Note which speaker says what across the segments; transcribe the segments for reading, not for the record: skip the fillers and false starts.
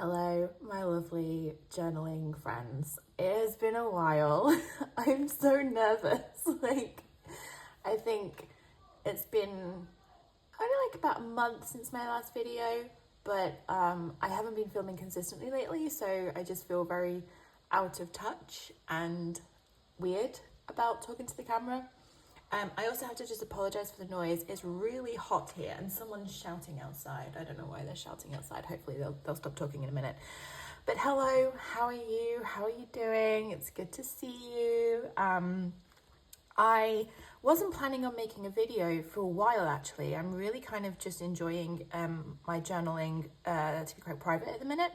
Speaker 1: Hello, my lovely journaling friends. It has been a while. I'm so nervous. I think it's been only about a month since my last video, but I haven't been filming consistently lately, so I just feel very out of touch and weird about talking to the camera. I also have to just apologise for the noise. It's really hot here and someone's shouting outside. I don't know why they're shouting outside. Hopefully they'll stop talking in a minute. But hello, how are you? How are you doing? It's good to see you. I wasn't planning on making a video for a while, actually. I'm really kind of just enjoying my journaling to be quite private at the minute.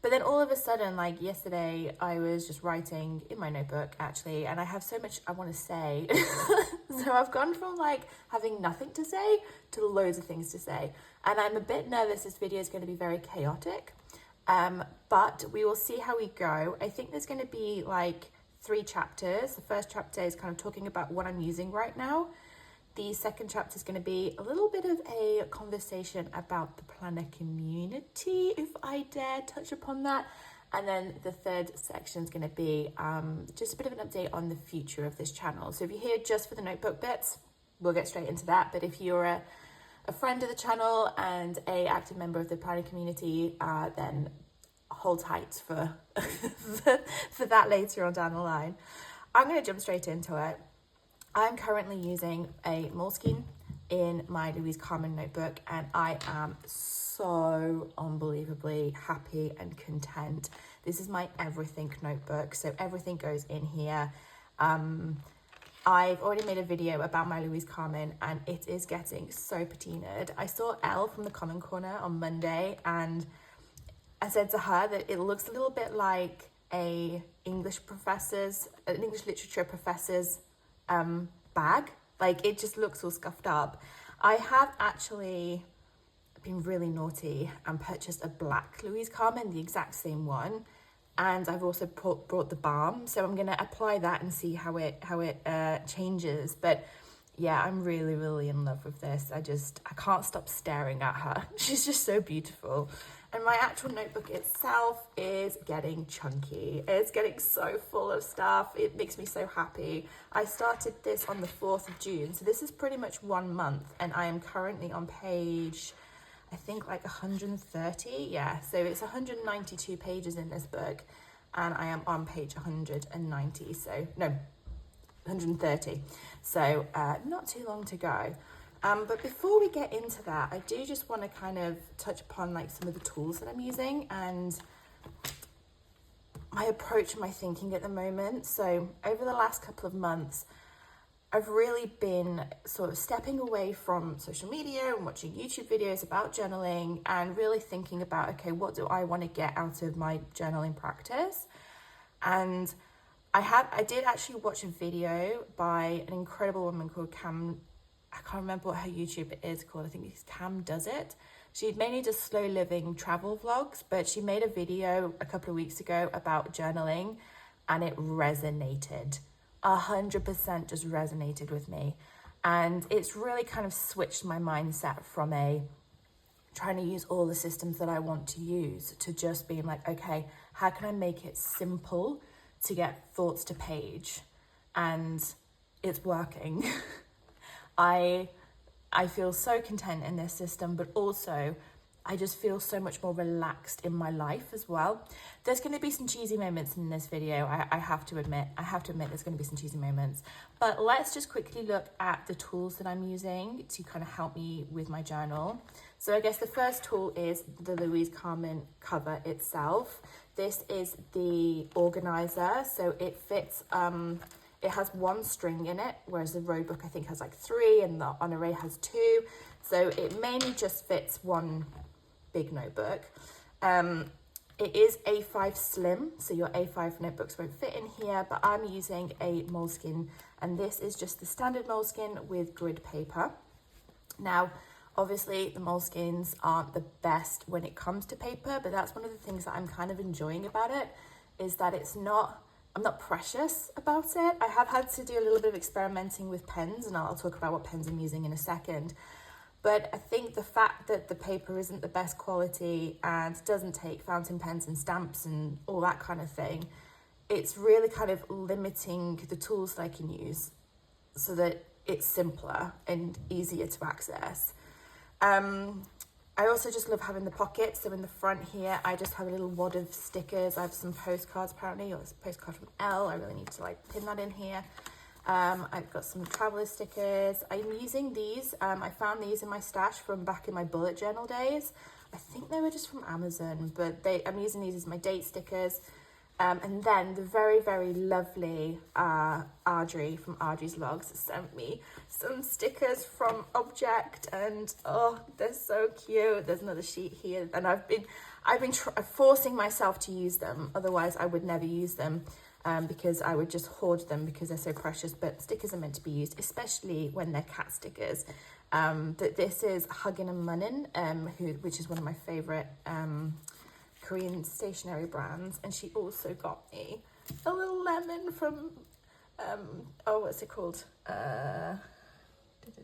Speaker 1: But then all of a sudden, like yesterday, I was just writing in my notebook, actually, and I have so much I want to say. So I've gone from like having nothing to say to loads of things to say. And I'm a bit nervous this video is going to be very chaotic, but we will see how we go. I think there's going to be like 3 chapters. The first chapter is kind of talking about what I'm using right now. The second chapter is going to be a little bit of a conversation about the planner community, if I dare touch upon that. And then the third section is going to be just a bit of an update on the future of this channel. So if you're here just for the notebook bits, we'll get straight into that. But if you're a friend of the channel and an active member of the planner community, then hold tight for, for that later on down the line. I'm going to jump straight into it. I'm currently using a Moleskine in my Louise Carmen notebook, and I am so unbelievably happy and content. This is my everything notebook, so everything goes in here. I've already made a video about my Louise Carmen, and it is getting so patinaed. I saw Elle from the Common Corner on Monday, and I said to her that it looks a little bit like an English literature professor's bag. Like, it just looks all scuffed up. I have actually been really naughty and purchased a black Louise Carmen, the exact same one, and I've also brought the balm, so I'm gonna apply that and see how it changes. But yeah, I'm really in love with this. I can't stop staring at her. She's just so beautiful. And my actual notebook itself is getting chunky. It's getting so full of stuff. It makes me so happy. I started this on the 4th of June, so this is pretty much 1 month, and I am currently on page, I think like 130. Yeah, so it's 192 pages in this book, and I am on page 190. So no, 130. So not too long to go. But before we get into that, I do just want to kind of touch upon like some of the tools that I'm using and my approach and my thinking at the moment. So over the last couple of months, I've really been sort of stepping away from social media and watching YouTube videos about journaling and really thinking about, okay, what do I want to get out of my journaling practice? And I did actually watch a video by an incredible woman called I can't remember what her YouTube is called. I think it's Cam Does It. She mainly does slow living travel vlogs, but she made a video a couple of weeks ago about journaling, and it resonated. 100% just resonated with me. And it's really kind of switched my mindset from trying to use all the systems that I want to use to just being like, okay, how can I make it simple to get thoughts to page? And it's working. I feel so content in this system, but also I just feel so much more relaxed in my life as well. There's going to be some cheesy moments in this video. I have to admit there's going to be some cheesy moments, but let's just quickly look at the tools that I'm using to kind of help me with my journal. So I guess the first tool is the Louise Carmen cover itself. This is the organizer, so it fits, it has 1 string in it, whereas the road book I think has like 3 and the Honoré has 2. So it mainly just fits 1 big notebook. It is A5 slim, so your A5 notebooks won't fit in here, but I'm using a Moleskine, and this is just the standard Moleskine with grid paper. Now, obviously the Moleskines aren't the best when it comes to paper, but that's one of the things that I'm kind of enjoying about it, is that I'm not precious about it. I have had to do a little bit of experimenting with pens, and I'll talk about what pens I'm using in a second. But I think the fact that the paper isn't the best quality and doesn't take fountain pens and stamps and all that kind of thing, it's really kind of limiting the tools that I can use so that it's simpler and easier to access. I also just love having the pockets. So in the front here, I just have a little wad of stickers. I have some postcards apparently, or it's a postcard from Elle. I really need to like pin that in here. I've got some traveler stickers. I'm using these. I found these in my stash from back in my bullet journal days. I think they were just from Amazon, but I'm using these as my date stickers. And then the very, very lovely Audrey from Audrey's Logs sent me some stickers from Object, and oh, they're so cute. There's another sheet here, and I've been forcing myself to use them. Otherwise, I would never use them because I would just hoard them because they're so precious. But stickers are meant to be used, especially when they're cat stickers. But this is Huggin' and Munnin, which is one of my favorite Korean stationery brands, and she also got me a little lemon from what's it called,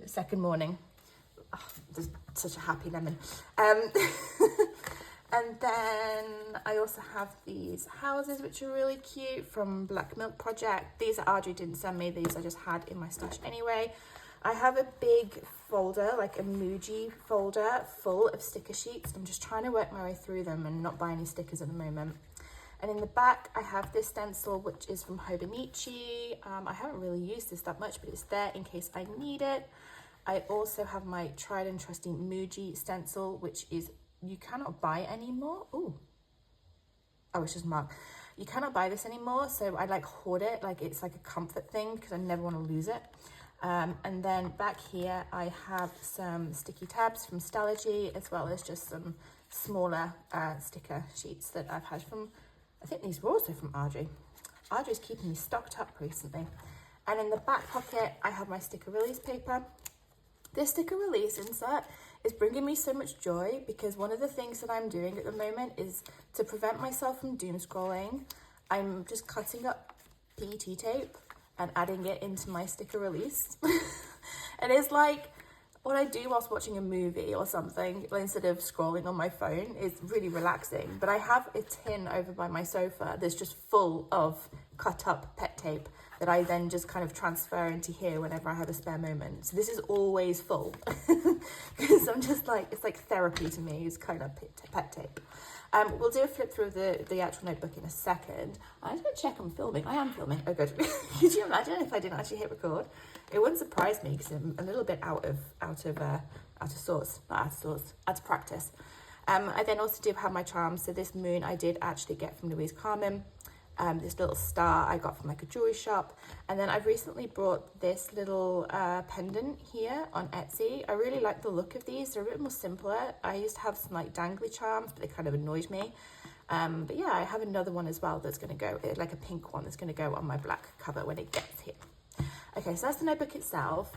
Speaker 1: Second Morning. Oh, there's such a happy lemon. And then I also have these houses which are really cute from Black Milk Project. These Audrey didn't send me, these I just had in my stash anyway. I have a big folder, like a Muji folder, full of sticker sheets. I'm just trying to work my way through them and not buy any stickers at the moment. And in the back, I have this stencil, which is from Hobonichi. I haven't really used this that much, but it's there in case I need it. I also have my tried and trusty Muji stencil, which is, you cannot buy anymore. Ooh. Oh, it's just marked. You cannot buy this anymore, so I like hoard it, like it's like a comfort thing because I never want to lose it. And then back here I have some sticky tabs from Stalogy, as well as just some smaller sticker sheets that I've had from, I think these were also from Audrey. Audrey's keeping me stocked up recently. And in the back pocket I have my sticker release paper. This sticker release insert is bringing me so much joy because one of the things that I'm doing at the moment is to prevent myself from doom scrolling. I'm just cutting up PET tape and adding it into my sticker release. And it's like what I do whilst watching a movie or something, instead of scrolling on my phone, is really relaxing. But I have a tin over by my sofa that's just full of cut up pet tape that I then just kind of transfer into here whenever I have a spare moment. So this is always full because I'm just like, it's like therapy to me, is kind of pet tape. We'll do a flip through the actual notebook in a second. I just want to check I'm filming. I am filming. Oh, good. Could you imagine if I didn't actually hit record? It wouldn't surprise me because I'm a little bit out of sorts, not out of sorts, out of practice. I then also do have my charms. So this moon I did actually get from Louise Carmen. This little star I got from like a jewelry shop, and then I've recently brought this little pendant here on Etsy. I really like the look of these. They're a bit more simpler. I used to have some like dangly charms, but they kind of annoyed me. But yeah, I have another one as well that's going to go, like a pink one that's going to go on my black cover when it gets here. Okay, so that's the notebook itself.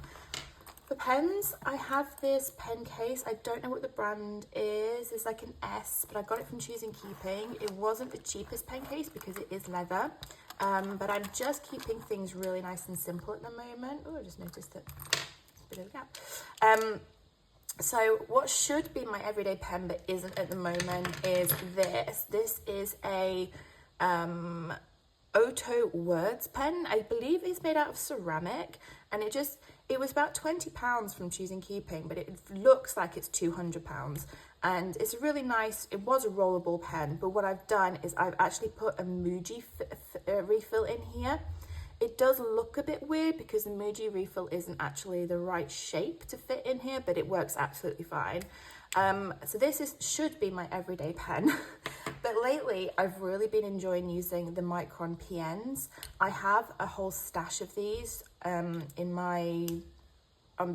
Speaker 1: The pens, I have this pen case. I don't know what the brand is. It's like an S, but I got it from Choosing Keeping. It wasn't the cheapest pen case because it is leather, but I'm just keeping things really nice and simple at the moment. Oh, I just noticed that a bit of a gap. So what should be my everyday pen but isn't at the moment is this. This is a Oto Words pen. I believe it's made out of ceramic, and it was about £20 from Choosing Keeping, but it looks like it's £200. And it's really nice. It was a rollerball pen, but what I've done is I've actually put a Muji refill in here. It does look a bit weird because the Muji refill isn't actually the right shape to fit in here, but it works absolutely fine. So this should be my everyday pen. But lately, I've really been enjoying using the Micron PNs. I have a whole stash of these I'm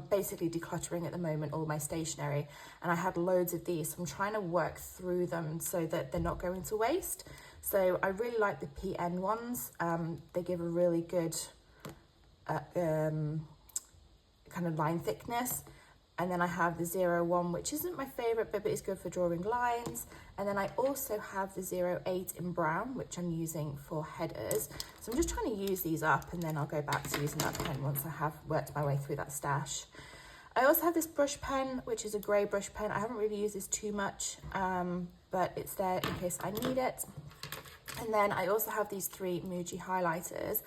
Speaker 1: basically decluttering at the moment all my stationery, and I had loads of these. So I'm trying to work through them so that they're not going to waste. So I really like the PN ones. They give a really good kind of line thickness. And then I have the 01, which isn't my favorite, but it's good for drawing lines. And then I also have the 08 in brown, which I'm using for headers. So I'm just trying to use these up, and then I'll go back to using that pen once I have worked my way through that stash. I also have this brush pen, which is a grey brush pen. I haven't really used this too much, but it's there in case I need it. And then I also have these 3 Muji highlighters.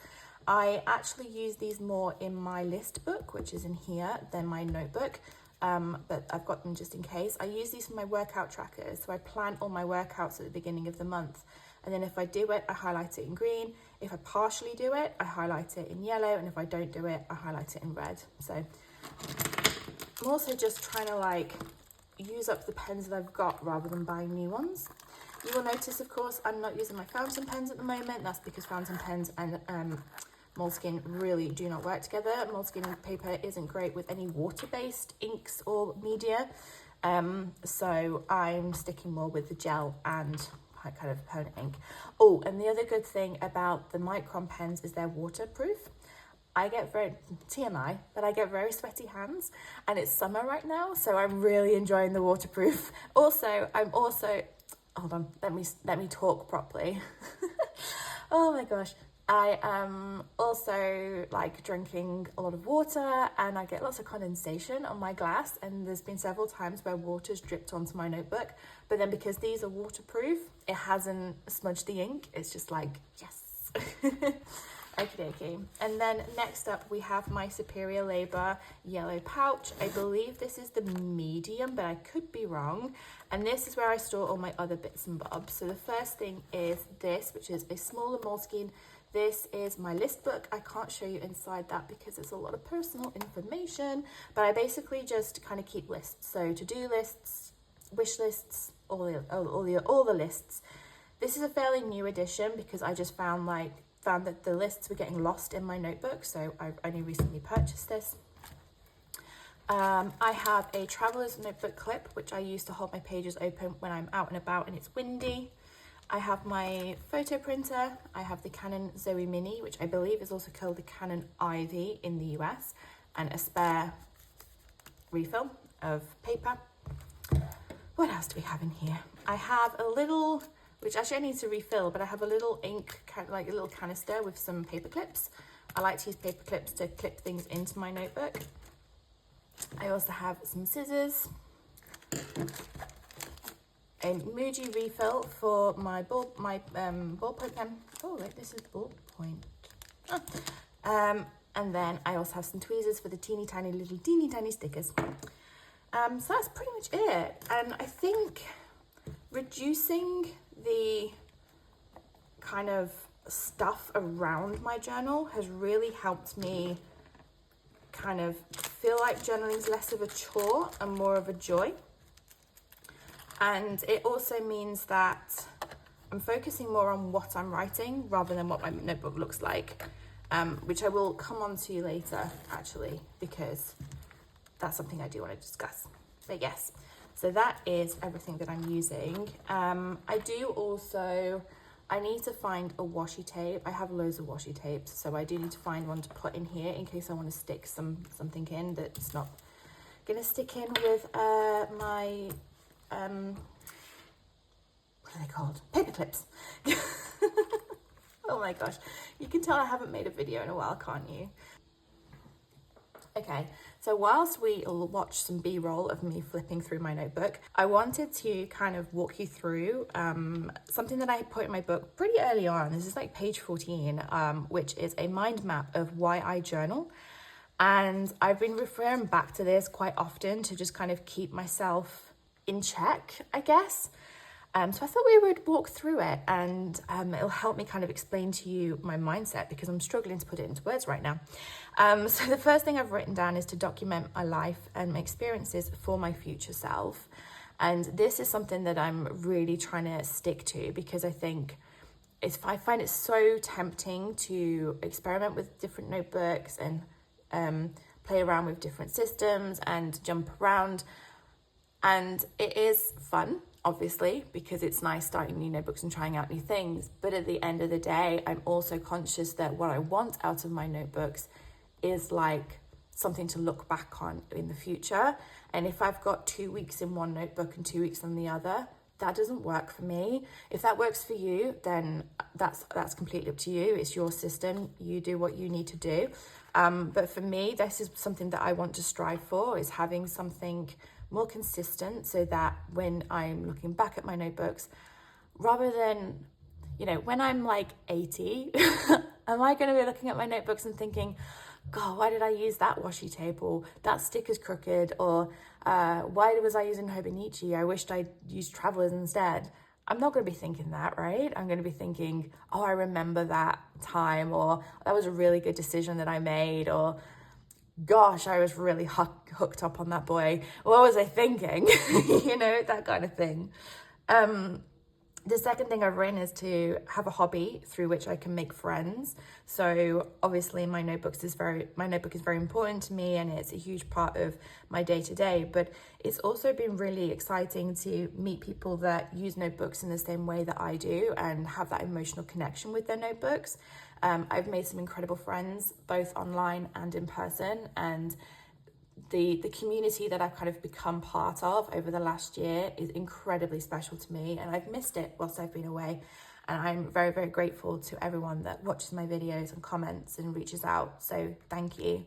Speaker 1: I actually use these more in my list book, which is in here, than my notebook. But I've got them just in case. I use these for my workout trackers. So I plan all my workouts at the beginning of the month. And then if I do it, I highlight it in green. If I partially do it, I highlight it in yellow. And if I don't do it, I highlight it in red. So I'm also just trying to like use up the pens that I've got rather than buying new ones. You will notice, of course, I'm not using my fountain pens at the moment. That's because fountain pens and Moleskine really do not work together. Moleskine paper isn't great with any water-based inks or media. So I'm sticking more with the gel and kind of permanent ink. Oh, and the other good thing about the Micron pens is they're waterproof. I get very, TMI, but I get very sweaty hands, and it's summer right now, so I'm really enjoying the waterproof. Also, hold on, let me talk properly. Oh my gosh. I am also like drinking a lot of water, and I get lots of condensation on my glass, and there's been several times where water's dripped onto my notebook, but then because these are waterproof, it hasn't smudged the ink. It's just like, yes. Okie dokie. And then next up we have my Superior Labour yellow pouch. I believe this is the medium, but I could be wrong. And this is where I store all my other bits and bobs. So the first thing is this, which is a smaller Moleskine. This is my list book. I can't show you inside that because it's a lot of personal information, but I basically just kind of keep lists. So to-do lists, wish lists, all the lists. This is a fairly new edition because I just found that the lists were getting lost in my notebook, so I've only recently purchased this. I have a traveler's notebook clip, which I use to hold my pages open when I'm out and about and it's windy. I have my photo printer. I have the Canon Zoe Mini, which I believe is also called the Canon Ivy in the US, and a spare refill of paper. What else do we have in here? I have a little, which actually I need to refill, but I have a little ink, like a little canister with some paper clips. I like to use paper clips to clip things into my notebook. I also have some scissors, a Muji refill for my ballpoint pen. Oh, wait, this is ballpoint. And then I also have some tweezers for the teeny tiny stickers. So that's pretty much it. And I think reducing the kind of stuff around my journal has really helped me kind of feel like journaling is less of a chore and more of a joy. And it also means that I'm focusing more on what I'm writing rather than what my notebook looks like, which I will come on to later, actually, because that's something I do want to discuss. But yes, so that is everything that I'm using. I need to find a washi tape. I have loads of washi tapes, so I do need to find one to put in here in case I want to stick something in that's not going to stick in with my... what are they called? Paper clips. Oh my gosh. You can tell I haven't made a video in a while, can't you? Okay, so whilst we watch some B-roll of me flipping through my notebook, I wanted to kind of walk you through something that I put in my book pretty early on. This is like page 14, which is a mind map of why I journal. And I've been referring back to this quite often to just kind of keep myself in check, I guess. So I thought we would walk through it, and it'll help me kind of explain to you my mindset because I'm struggling to put it into words right now. So the first thing I've written down is to document my life and my experiences for my future self. And this is something that I'm really trying to stick to because I find it so tempting to experiment with different notebooks and play around with different systems and jump around. And it is fun, obviously, because it's nice starting new notebooks and trying out new things. But at the end of the day, I'm also conscious that what I want out of my notebooks is like something to look back on in the future. And if I've got 2 weeks in one notebook and 2 weeks on the other, that doesn't work for me. If that works for you, then that's completely up to you. It's your system. You do what you need to do. But for me, this is something that I want to strive for, is having something more consistent, so that when I'm looking back at my notebooks, rather than, when I'm like 80, am I going to be looking at my notebooks and thinking, God, why did I use that washi tape, or that sticker's crooked, or why was I using Hobonichi? I wished I'd used Travelers instead. I'm not going to be thinking that, right? I'm going to be thinking, oh, I remember that time, or that was a really good decision that I made, or gosh, I was really hooked up on that boy. What was I thinking? That kind of thing. The second thing I've written is to have a hobby through which I can make friends. So obviously my notebook is very important to me, and it's a huge part of my day to day, but it's also been really exciting to meet people that use notebooks in the same way that I do and have that emotional connection with their notebooks. I've made some incredible friends, both online and in person, and the community that I've kind of become part of over the last year is incredibly special to me, and I've missed it whilst I've been away. And I'm very, very grateful to everyone that watches my videos and comments and reaches out. So thank you.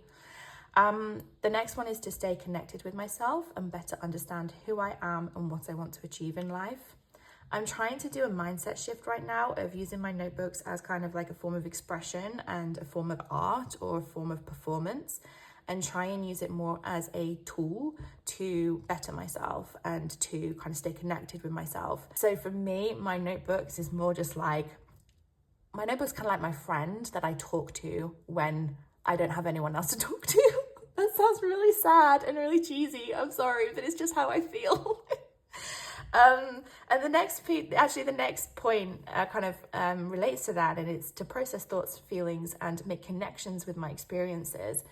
Speaker 1: The next one is to stay connected with myself and better understand who I am and what I want to achieve in life. I'm trying to do a mindset shift right now of using my notebooks as kind of like a form of expression and a form of art or a form of performance, and try and use it more as a tool to better myself and to kind of stay connected with myself. So for me, my notebooks is more just like, my notebook's kind of like my friend that I talk to when I don't have anyone else to talk to. That sounds really sad and really cheesy. I'm sorry, but it's just how I feel. And the next point kind of relates to that, and it's to process thoughts, feelings, and make connections with my experiences.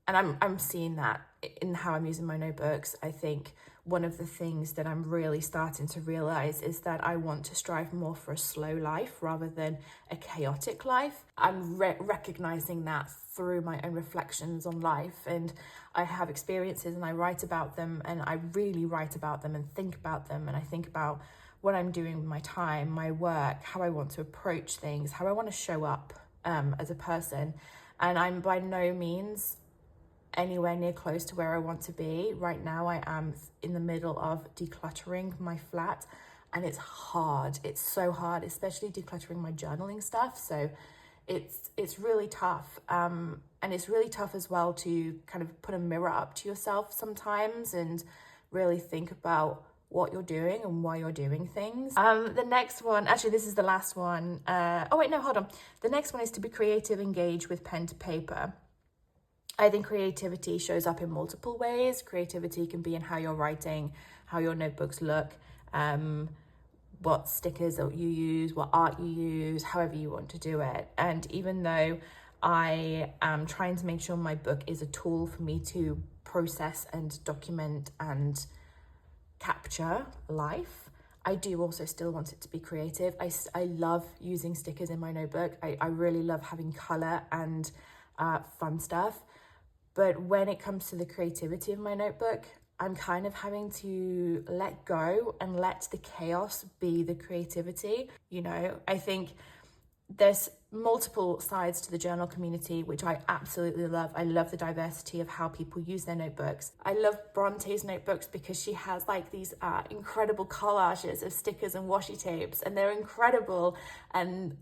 Speaker 1: And I'm seeing that in how I'm using my notebooks. I think one of the things that I'm really starting to realize is that I want to strive more for a slow life rather than a chaotic life. I'm recognizing that through my own reflections on life, and I have experiences and I write about them, and I really write about them and think about them, and I think about what I'm doing with my time, my work, how I want to approach things, how I want to show up as a person. And I'm by no means anywhere near close to where I want to be. Right now I am in the middle of decluttering my flat, and it's hard. It's so hard, especially decluttering my journaling stuff. So it's really tough. And it's really tough as well to kind of put a mirror up to yourself sometimes and really think about what you're doing and why you're doing things. The next one, actually this is the last one. The next one is to be creative, engage with pen to paper. I think creativity shows up in multiple ways. Creativity can be in how you're writing, how your notebooks look, what stickers you use, what art you use, however you want to do it. And even though I am trying to make sure my book is a tool for me to process and document and capture life, I do also still want it to be creative. I love using stickers in my notebook. I really love having color and fun stuff. But when it comes to the creativity of my notebook, I'm kind of having to let go and let the chaos be the creativity. I think there's multiple sides to the journal community, which I absolutely love. I love the diversity of how people use their notebooks. I love Bronte's notebooks because she has like these incredible collages of stickers and washi tapes, and they're incredible. And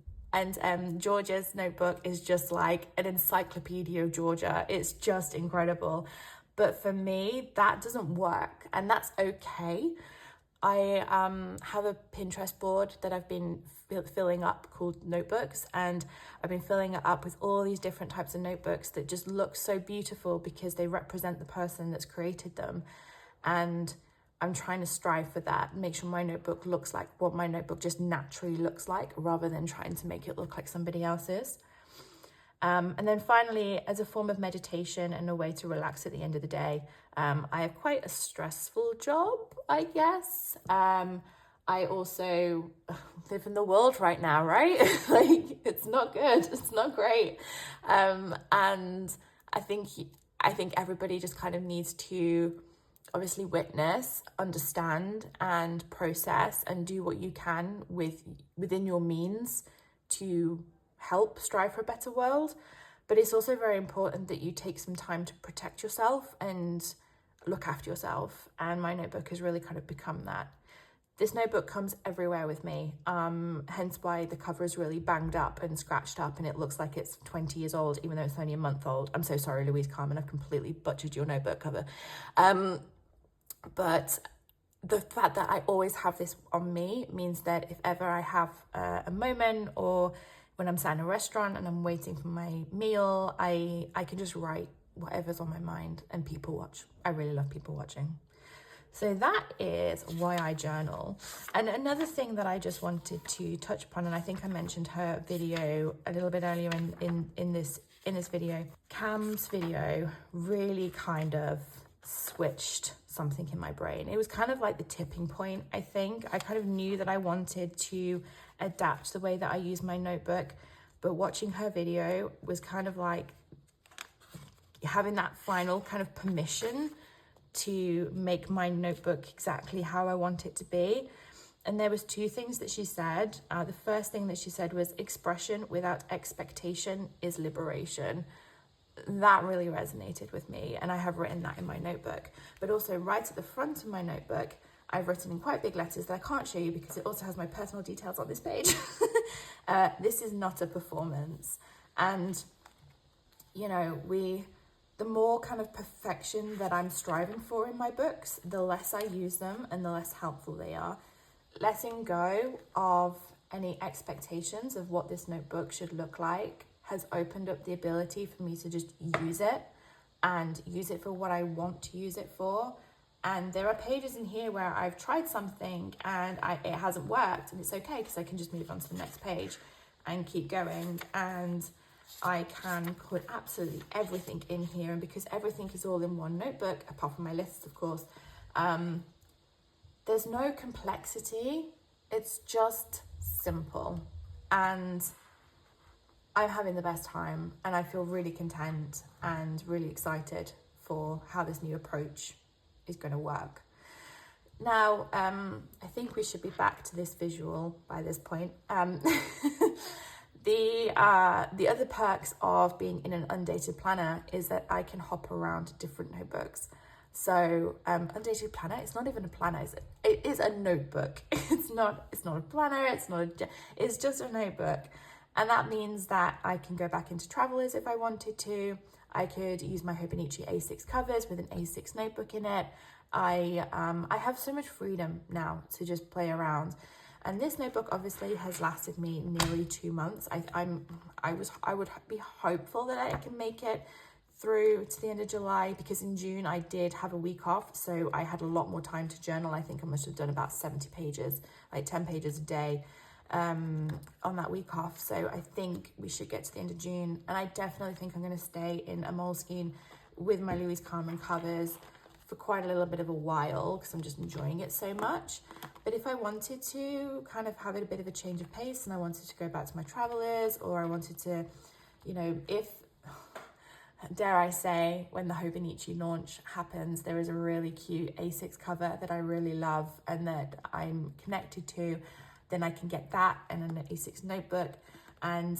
Speaker 1: Georgia's notebook is just like an encyclopedia of Georgia. It's just incredible. But for me, that doesn't work, and that's okay. I have a Pinterest board that I've been filling up called Notebooks, and I've been filling it up with all these different types of notebooks that just look so beautiful because they represent the person that's created them. And I'm trying to strive for that, make sure my notebook looks like what my notebook just naturally looks like, rather than trying to make it look like somebody else's. And then finally, as a form of meditation and a way to relax at the end of the day, I have quite a stressful job, I guess. I also live in the world right now, right? Like, it's not good, it's not great. And I think everybody just kind of needs to obviously witness, understand, and process, and do what you can within your means to help strive for a better world. But it's also very important that you take some time to protect yourself and look after yourself. And my notebook has really kind of become that. This notebook comes everywhere with me, hence why the cover is really banged up and scratched up and it looks like it's 20 years old, even though it's only a month old. I'm so sorry, Louise Carmen, I've completely butchered your notebook cover. But the fact that I always have this on me means that if ever I have a moment, or when I'm sat in a restaurant and I'm waiting for my meal, I can just write whatever's on my mind and people watch. I really love people watching. So that is why I journal. And another thing that I just wanted to touch upon, and I think I mentioned her video a little bit earlier in this video, Cam's video really kind of switched something in my brain. It was kind of like the tipping point, I think. I kind of knew that I wanted to adapt the way that I use my notebook, but watching her video was kind of like having that final kind of permission to make my notebook exactly how I want it to be. And there was two things that she said. The first thing that she said was, expression without expectation is liberation. That really resonated with me, and I have written that in my notebook. But also right at the front of my notebook, I've written in quite big letters that I can't show you because it also has my personal details on this page. This is not a performance. And, you know, the more kind of perfection that I'm striving for in my books, the less I use them and the less helpful they are. Letting go of any expectations of what this notebook should look like has opened up the ability for me to just use it and use it for what I want to use it for. And there are pages in here where I've tried something and it hasn't worked, and it's okay because I can just move on to the next page and keep going. And I can put absolutely everything in here, and because everything is all in one notebook, apart from my lists, of course, there's no complexity. It's just simple, and I'm having the best time, and I feel really content and really excited for how this new approach is going to work. Now, I think we should be back to this visual by this point. The other perks of being in an undated planner is that I can hop around different notebooks. So undated planner, it's not even a planner, is it? It is a notebook. It's not a planner, it's just a notebook. And that means that I can go back into Travelers if I wanted to. I could use my Hobonichi A6 covers with an A6 notebook in it. I have so much freedom now to just play around. And this notebook obviously has lasted me nearly 2 months. I would be hopeful that I can make it through to the end of July, because in June I did have a week off, so I had a lot more time to journal. I think I must have done about 70 pages, like 10 pages a day on that week off. So I think we should get to the end of June, and I definitely think I'm going to stay in a Moleskine with my Louise Carmen covers for quite a little bit of a while, because I'm just enjoying it so much. But if I wanted to kind of have it a bit of a change of pace, and I wanted to go back to my Travelers, or I wanted to, you know, if, dare I say, when the Hobonichi launch happens, there is a really cute A6 cover that I really love and that I'm connected to, then I can get that and an A6 notebook. And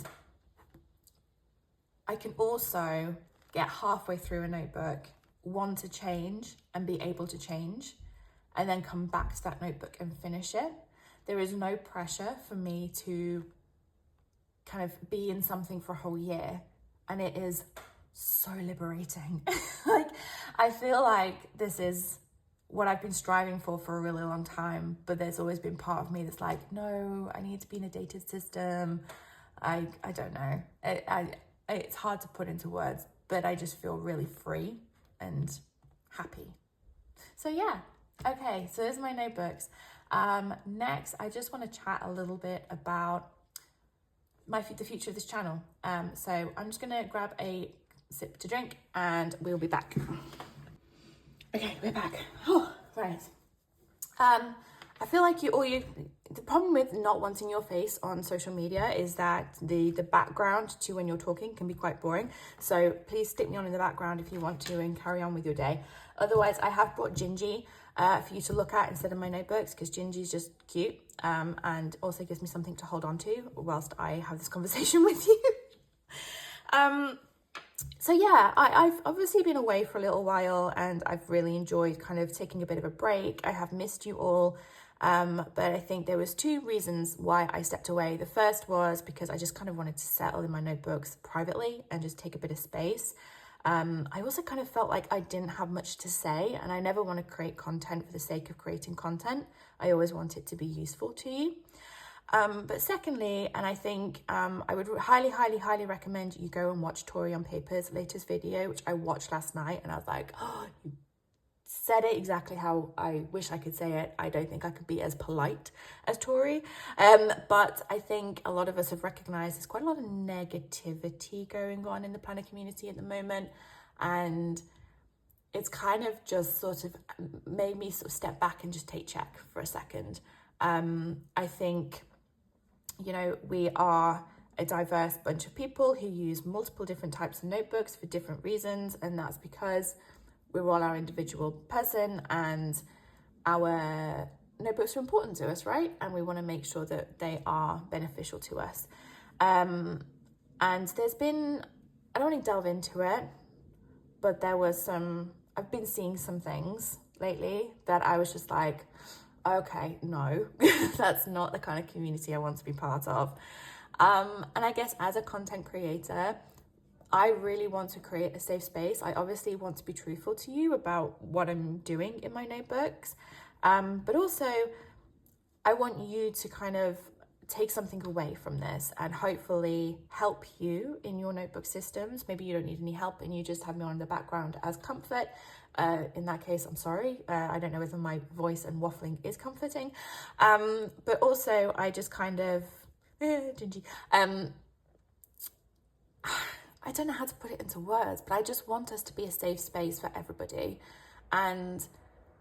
Speaker 1: I can also get halfway through a notebook, want to change and be able to change, and then come back to that notebook and finish it. There is no pressure for me to kind of be in something for a whole year, and it is so liberating. Like, I feel like this is what I've been striving for a really long time, but there's always been part of me that's like, no, I need to be in a dated system. I don't know. It's hard to put into words, but I just feel really free and happy. So yeah, okay, so those are my notebooks. Next, I just want to chat a little bit about the future of this channel. So I'm just gonna grab a sip to drink and we'll be back. Okay, we're back. Oh, right. I feel like the problem with not wanting your face on social media is that the background to when you're talking can be quite boring. So please stick me on in the background if you want to and carry on with your day. Otherwise, I have brought Gingi for you to look at instead of my notebooks, because Gingi's just cute and also gives me something to hold on to whilst I have this conversation with you. So yeah, I've obviously been away for a little while, and I've really enjoyed kind of taking a bit of a break. I have missed you all. But I think there was two reasons why I stepped away. The first was because I just kind of wanted to settle in my notebooks privately and just take a bit of space. I also kind of felt like I didn't have much to say, and I never want to create content for the sake of creating content. I always want it to be useful to you. But secondly, and I think I would highly, highly, highly recommend you go and watch Tori on Paper's latest video, which I watched last night, and I was like, oh, you said it exactly how I wish I could say it. I don't think I could be as polite as Tori. But I think a lot of us have recognized there's quite a lot of negativity going on in the planner community at the moment. And it's kind of just sort of made me sort of step back and just take check for a second. I think, you know, we are a diverse bunch of people who use multiple different types of notebooks for different reasons, and that's because we're all our individual person and our notebooks are important to us, right? And we want to make sure that they are beneficial to us. And there's been, I don't want to delve into it, but there was I've been seeing some things lately that I was just like, okay, no, that's not the kind of community I want to be part of. And I guess as a content creator, I really want to create a safe space. I obviously want to be truthful to you about what I'm doing in my notebooks. But also I want you to kind of take something away from this and hopefully help you in your notebook systems. Maybe you don't need any help and you just have me on in the background as comfort. In that case, I'm sorry. I don't know whether my voice and waffling is comforting. But also I just kind of, Gingi, I don't know how to put it into words, but I just want us to be a safe space for everybody. And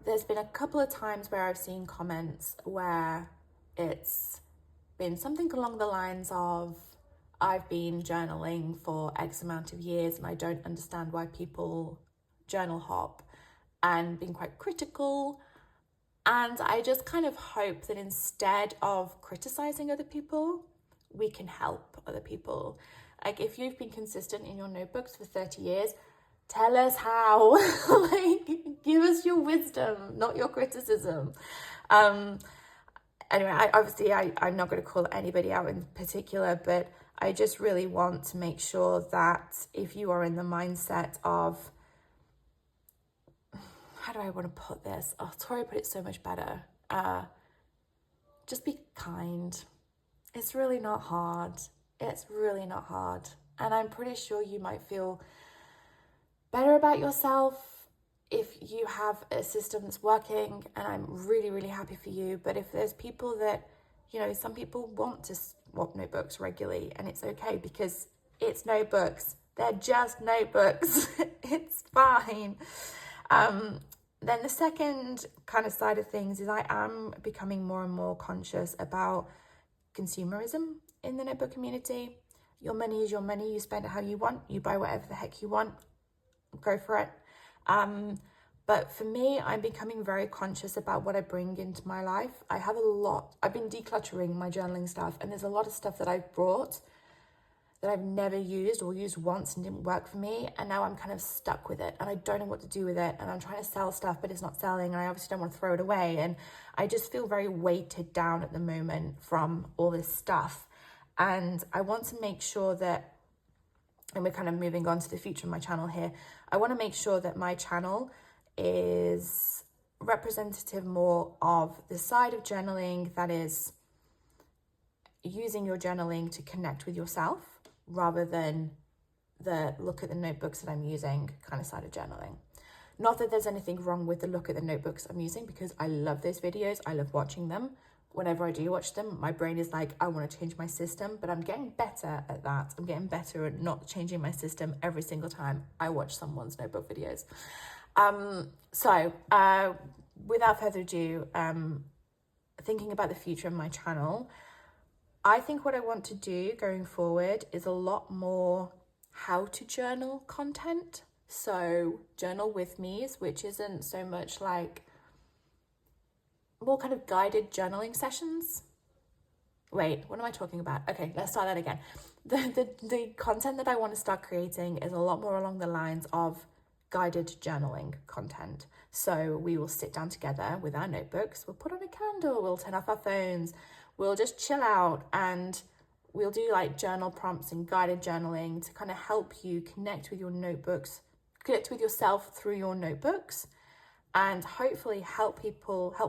Speaker 1: there's been a couple of times where I've seen comments where it's been something along the lines of, I've been journaling for X amount of years and I don't understand why people journal hop, and being quite critical. And I just kind of hope that instead of criticizing other people, we can help other people. Like, if you've been consistent in your notebooks for 30 years, tell us how. Like, give us your wisdom, not your criticism. Anyway, I'm not going to call anybody out in particular, but I just really want to make sure that if you are in the mindset of, how do I want to put this? Oh, Tori put it so much better. Just be kind. It's really not hard. It's really not hard. And I'm pretty sure you might feel better about yourself if you have a system that's working, and I'm really, really happy for you. But if there's people that, you know, some people want to swap notebooks regularly, and it's okay because it's notebooks. They're just notebooks. It's fine. Then the second kind of side of things is I am becoming more and more conscious about consumerism in the notebook community. Your money is your money. You spend it how you want. You buy whatever the heck you want. Go for it. But for me, I'm becoming very conscious about what I bring into my life. I've been decluttering my journaling stuff, and there's a lot of stuff that I've brought that I've never used or used once and didn't work for me. And now I'm kind of stuck with it and I don't know what to do with it. And I'm trying to sell stuff, but it's not selling. And I obviously don't want to throw it away. And I just feel very weighted down at the moment from all this stuff. And I want to make sure that, and we're kind of moving on to the future of my channel here, I want to make sure that my channel is representative more of the side of journaling that is using your journaling to connect with yourself, rather than the look at the notebooks that I'm using kind of side of journaling. Not that there's anything wrong with the look at the notebooks I'm using, because I love those videos. I love watching them. Whenever I do watch them, my brain is like, I want to change my system, but I'm getting better at that. I'm getting better at not changing my system every single time I watch someone's notebook videos. Without further ado, thinking about the future of my channel, I think what I want to do going forward is a lot more how to journal content. So journal with me's, which isn't so much like, more kind of guided journaling sessions. Wait, what am I talking about? Okay, let's start that again. The content that I want to start creating is a lot more along the lines of guided journaling content. So we will sit down together with our notebooks, we'll put on a candle, we'll turn off our phones, we'll just chill out, and we'll do like journal prompts and guided journaling to kind of help you connect with your notebooks, connect with yourself through your notebooks, and hopefully help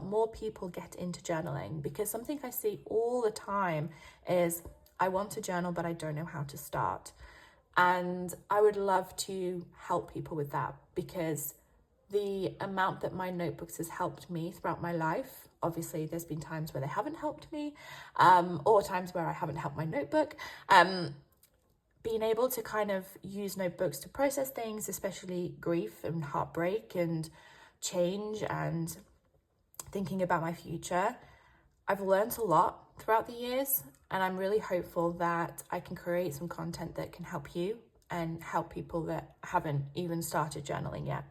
Speaker 1: more people get into journaling. Because something I see all the time is, I want to journal, but I don't know how to start. And I would love to help people with that, because the amount that my notebooks has helped me throughout my life, obviously there's been times where they haven't helped me, or times where I haven't helped my notebook. Being able to kind of use notebooks to process things, especially grief and heartbreak and change and thinking about my future, I've learned a lot throughout the years, and I'm really hopeful that I can create some content that can help you and help people that haven't even started journaling yet.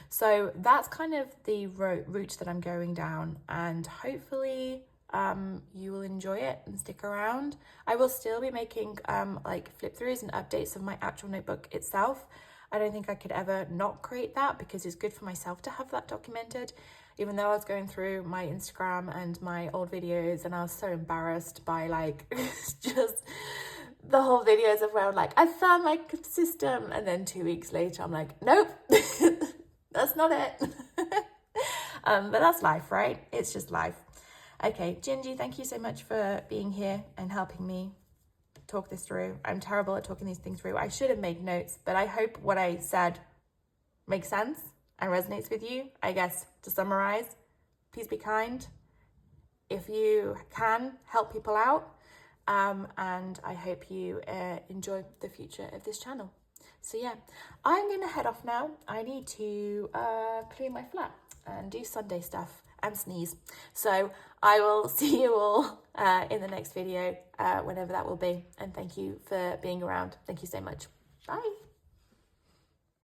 Speaker 1: So that's kind of the route that I'm going down, and hopefully you will enjoy it and stick around. I will still be making like flip throughs and updates of my actual notebook itself. I don't think I could ever not create that, because it's good for myself to have that documented. Even though I was going through my Instagram and my old videos, and I was so embarrassed by like just the whole videos of where I'm like, I found my system, and then 2 weeks later I'm like, nope, that's not it. But that's life, right? It's just life. Okay, Gingi, thank you so much for being here and helping me talk this through. I'm terrible at talking these things through. I should have made notes, but I hope what I said makes sense and resonates with you. I guess to summarize, please be kind. If you can, help people out. And I hope you enjoy the future of this channel. So yeah, I'm going to head off now. I need to clean my flat and do Sunday stuff and sneeze. So I will see you all in the next video, whenever that will be. And thank you for being around. Thank you so much. Bye.